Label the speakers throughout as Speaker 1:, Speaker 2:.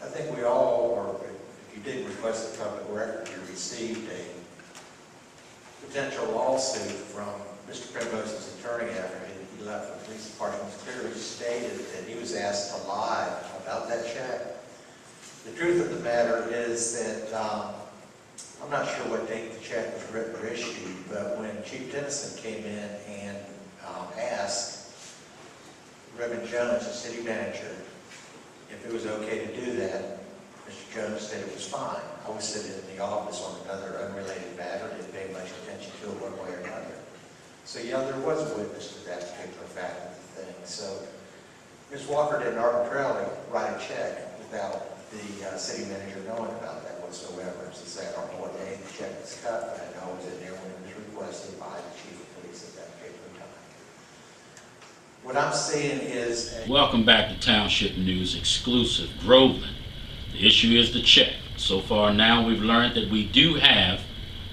Speaker 1: I think we all, or if you didn't request a public record, you received a potential lawsuit from Mr. Primrose's attorney after he left the police department. It was clearly stated that he was asked to lie about that check. The truth of the matter is that I'm not sure what date the check was written or issued, but when Chief Tennyson came in and asked Reverend Jones, the city manager, if it was okay to do that, Mr. Jones said it was fine. I was sitting in the office on another unrelated matter, didn't pay much attention to it one way or another. So yeah, there was a witness to that particular fact of the thing. So Ms. Walker didn't arbitrarily write a check without the city manager knowing about that whatsoever. So say, I don't know what day the check was cut, but I know it was in there when it was requested by the chief of police at that particular time. What I'm seeing is...
Speaker 2: Welcome back to Township News Exclusive, Groveland. The issue is the check. So far now we've learned that we do have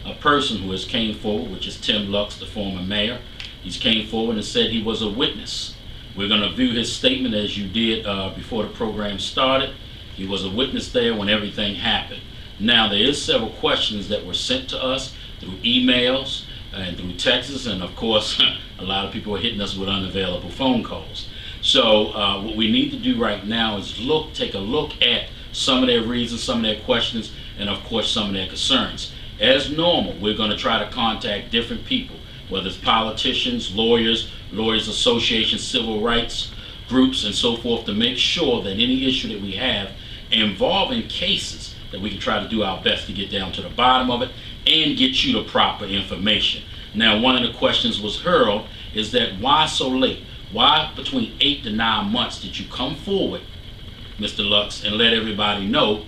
Speaker 2: a person who has came forward, which is Tim Lux, the former mayor. He's came forward and said he was a witness. We're going to view his statement as you did before the program started. He was a witness there when everything happened. Now, there is several questions that were sent to us through emails and through texts, and of course, a lot of people are hitting us with unavailable phone calls. So what we need to do right now is take a look at some of their reasons, some of their questions, and of course, some of their concerns. As normal, we're going to try to contact different people, whether it's politicians, lawyers associations, civil rights groups, and so forth, to make sure that any issue that we have involving cases, that we can try to do our best to get down to the bottom of it and get you the proper information. Now, one of the questions was hurled is that why so late? Why between 8 to 9 months did you come forward, Mr. Lux, and let everybody know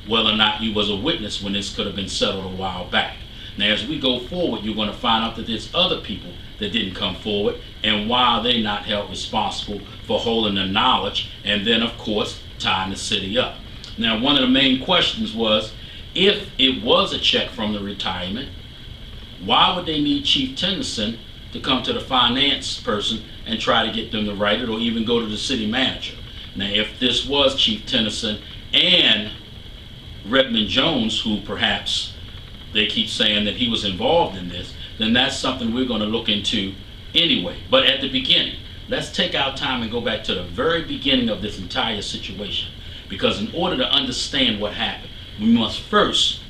Speaker 2: whether or not you was a witness when this could have been settled a while back? Now, as we go forward, you're going to find out that there's other people that didn't come forward, and why are they not held responsible for holding the knowledge, and then, of course, tying the city up. Now, one of the main questions was, if it was a check from the retirement, why would they need Chief Tennyson to come to the finance person and try to get them to write it, or even go to the city manager? Now, if this was Chief Tennyson and Redmond Jones, who perhaps they keep saying that he was involved in this, then that's something we're going to look into anyway. But at the beginning, let's take our time and go back to the very beginning of this entire situation. Because in order to understand what happened, we must first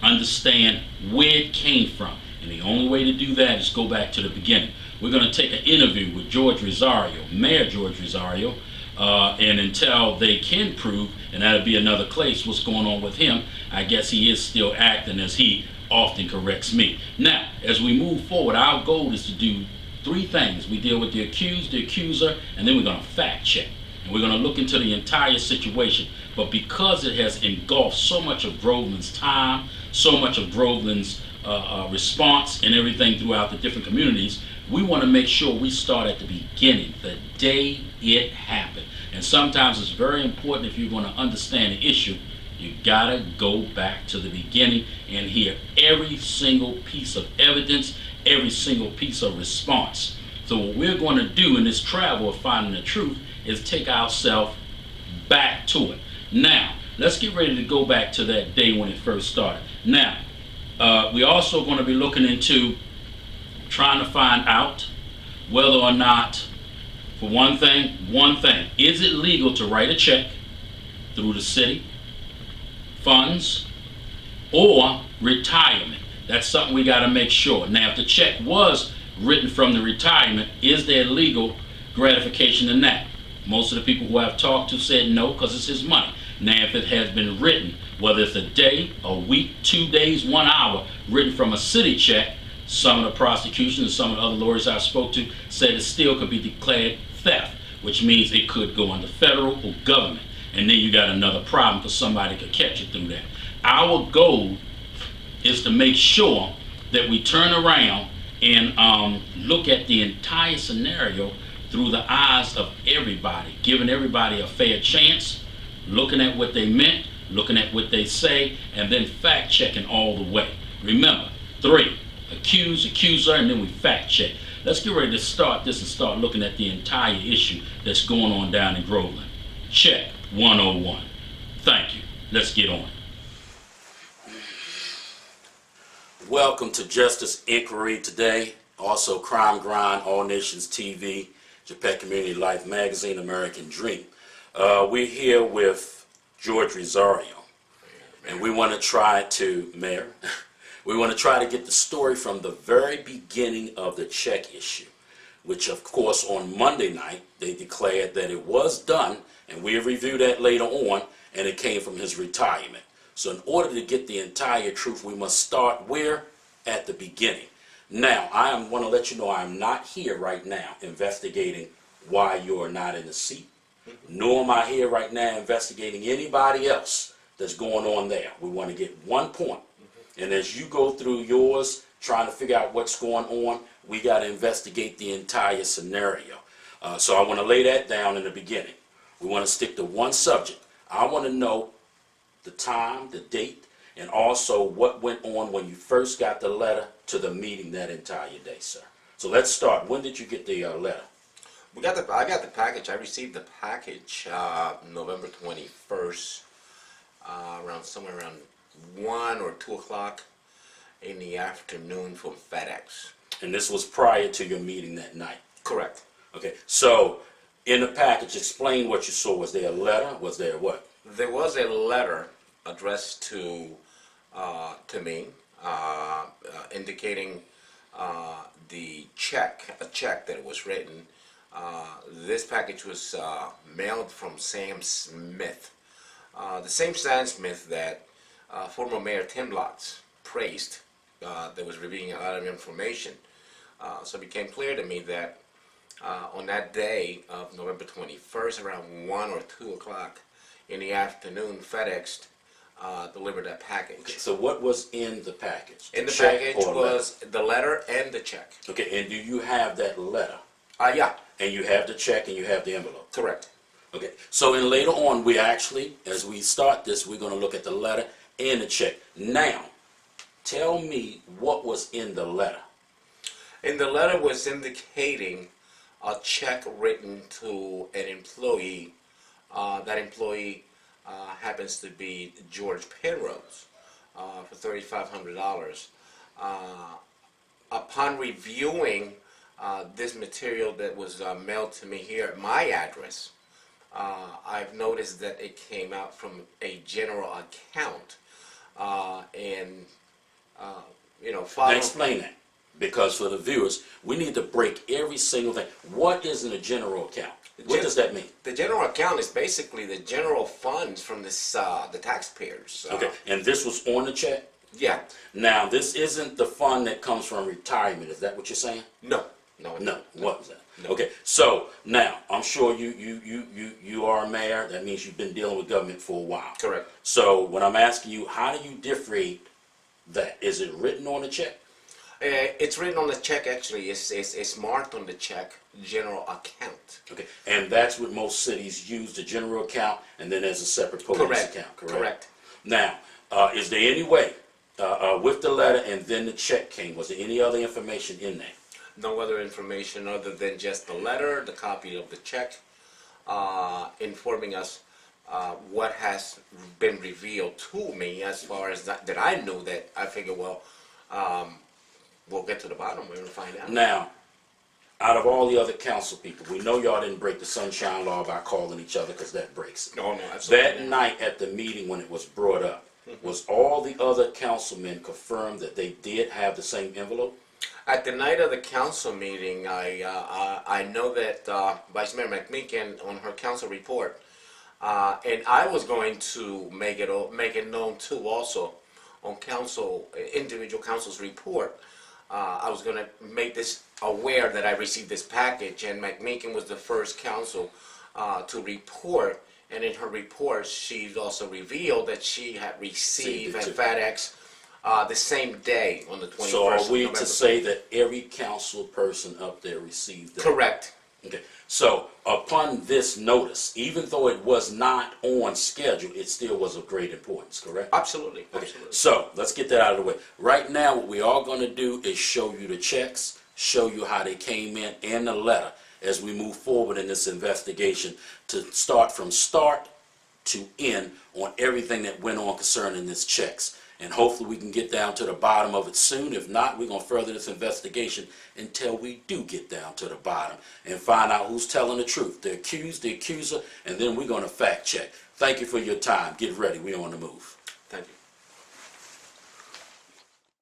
Speaker 2: understand where it came from. And the only way to do that is go back to the beginning. We're going to take an interview with George Rosario, Mayor George Rosario, and until they can prove, and that'll be another case, what's going on with him. I guess he is still acting, as he often corrects me. Now, as we move forward, our goal is to do 3 things. We deal with the accused, the accuser, and then we're going to fact check. And we're going to look into the entire situation. But because it has engulfed so much of Groveland's time, so much of Groveland's response and everything throughout the different communities, we want to make sure we start at the beginning, the day it happened. And sometimes it's very important, if you're going to understand the issue, you gotta go back to the beginning and hear every single piece of evidence, every single piece of response. So what we're going to do in this travel of finding the truth is take ourselves back to it. Now, let's get ready to go back to that day when it first started. Now, we're also going to be looking into trying to find out whether or not, for one thing, is it legal to write a check through the city, funds, or retirement? That's something we got to make sure. Now, if the check was written from the retirement, is there legal gratification in that? Most of the people who I've talked to said no, because it's his money. Now, if it has been written, whether it's a day, a week, 2 days, 1 hour, written from a city check, some of the prosecution and some of the other lawyers I spoke to said it still could be declared theft, which means it could go under federal or government. And then you got another problem, because somebody could catch you through that. Our goal is to make sure that we turn around and look at the entire scenario through the eyes of everybody, giving everybody a fair chance, looking at what they meant, looking at what they say, and then fact checking all the way. Remember, 3, accuse, accuser, and then we fact check. Let's get ready to start this and start looking at the entire issue that's going on down in Groveland. Check 101. Thank you. Let's get on. Welcome to Justice Inquiry today. Also Crime Grind, All Nations TV, JAPEC Community Life Magazine, American Dream. We're here with George Rosario, and we want to try to, Mayor, we want to try to get the story from the very beginning of the check issue, which of course on Monday night they declared that it was done, and we'll review that later on, and it came from his retirement. So in order to get the entire truth, we must start where? At the beginning. Now, I want to let you know I'm not here right now investigating why you're not in the seat, nor am I here right now investigating anybody else that's going on there. We want to get one point, and as you go through yours, trying to figure out what's going on, we got to investigate the entire scenario. So I want to lay that down in the beginning. We want to stick to one subject. I want to know the time, the date, and also what went on when you first got the letter to the meeting that entire day, sir. So let's start. When did you get the letter?
Speaker 3: I got the package. I received the package November 21st, somewhere around 1 or 2 o'clock in the afternoon from FedEx.
Speaker 2: And this was prior to your meeting that night?
Speaker 3: Correct.
Speaker 2: Okay, so in the package, explain what you saw. Was there a letter? Was there what?
Speaker 3: There was a letter addressed to me, indicating a check that was written. This package was mailed from Sam Smith, the same Sam Smith that former Mayor Tim Locks praised, that was revealing a lot of information. So it became clear to me that on that day of November 21st, around 1 or 2 o'clock in the afternoon, FedEx delivered that package.
Speaker 2: Okay, so what was in the package?
Speaker 3: In the package was the letter and the check.
Speaker 2: Okay, and do you have that letter?
Speaker 3: Yeah.
Speaker 2: And you have the check and you have the envelope?
Speaker 3: Correct.
Speaker 2: Okay, so in later on, we actually, as we start this, we're going to look at the letter and the check. Now, tell me what was in the letter.
Speaker 3: In the letter was indicating a check written to an employee. That employee happens to be George Penrose for $3,500. Upon reviewing this material that was mailed to me here at my address, I've noticed that it came out from a general account,
Speaker 2: Now explain that, because for the viewers, we need to break every single thing. What is in a general account? What does that mean?
Speaker 3: The general account is basically the general funds from the taxpayers.
Speaker 2: Okay, and this was on the check?
Speaker 3: Yeah.
Speaker 2: Now, this isn't the fund that comes from retirement. Is that what you're saying?
Speaker 3: No.
Speaker 2: What was that?
Speaker 3: No.
Speaker 2: Okay, so now I'm sure you are a mayor. That means you've been dealing with government for a while.
Speaker 3: Correct.
Speaker 2: So when I'm asking you, how do you differentiate that? Is it written on the check?
Speaker 3: It's written on the check. Actually, it's marked on the check, general account.
Speaker 2: Okay, and that's what most cities use, the general account, and then there's a separate police account. Correct. Now, is there any way with the letter and then the check came? Was there any other information in there?
Speaker 3: No other information other than just the letter, the copy of the check, informing us what has been revealed to me as far as that I knew. That I figured, well, we'll get to the bottom. We're going to find out.
Speaker 2: Now, out of all the other council people, we know y'all didn't break the sunshine law by calling each other, because that breaks it.
Speaker 3: No, absolutely.
Speaker 2: That night at the meeting when it was brought up, was all the other councilmen confirmed that they did have the same envelope?
Speaker 3: At the night of the council meeting, I know that Vice Mayor McMeekin on her council report, and I was going to make it known too also on individual council's report. I was going to make this aware that I received this package, and McMeekin was the first council to report. And in her report, she also revealed that she had received at FedEx the same day on the 21st.
Speaker 2: So are we
Speaker 3: of November.
Speaker 2: to say that every council person up there received that?
Speaker 3: Correct.
Speaker 2: Okay. So upon this notice, even though it was not on schedule, it still was of great importance, correct?
Speaker 3: Absolutely.
Speaker 2: Okay.
Speaker 3: Absolutely.
Speaker 2: So let's get that out of the way. Right now, what we are going to do is show you the checks, show you how they came in, and the letter as we move forward in this investigation to start from start to end on everything that went on concerning this checks. And hopefully we can get down to the bottom of it soon. If not, we're going to further this investigation until we do get down to the bottom and find out who's telling the truth, the accused, the accuser, and then we're going to fact check. Thank you for your time. Get ready. We're on the move.